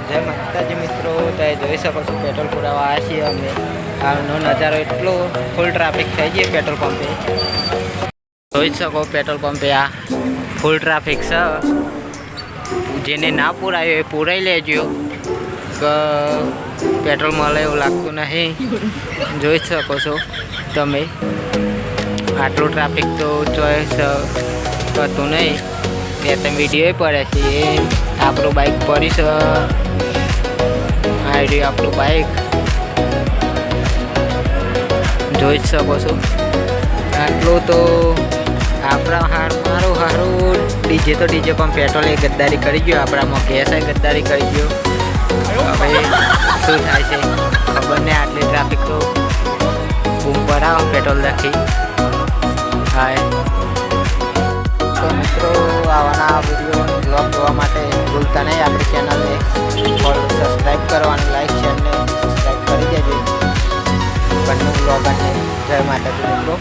જય માતાજી મિત્રો, તમે જોઈ શકો છો પેટ્રોલ પુરાવા આવ્યા છીએ અમે. હાલનો નજારો એટલો ફૂલ ટ્રાફિક થઈ ગયો પેટ્રોલ પંપે. જોઈ શકો પેટ્રોલ પંપે આ ફૂલ ટ્રાફિક છે. જેને ના પૂરાયું એ પૂરાઈ લેજો કે પેટ્રોલ મળે એવું લાગતું નહીં. જોઈ શકો છો તમે આટલું ટ્રાફિક તો ચોઈસ હતું નહીં. બે ત્રણ વિડીયો પડે છે એ આપણું બાઇક પડી છે. આ રહ્યું આપણું બાઇક જોઈ જ શકો છો. આટલું તો આપણા મારું ડીજે તો ડીજે પણ પેટ્રોલ એ ગદ્દારી કરી ગયો. આપણામાં ગેસ એ ગદ્દારી કરી ગયો. હવે શું થાય છે ખબર નહીં. આટલી ટ્રાફિક તો બૂમ પડાવો પેટ્રોલ રાખી. હા તો મિત્રો આવાના વિડીયો બ્લોગ જોવા માટે ભૂલતા નહીં આપણી ચેનલને સબસ્ક્રાઈબ કરવાનું, લાઈક શેર ને સબસ્ક્રાઈબ કરી દેજો. બંને બ્લોગરને જય માતાજી મિત્રો.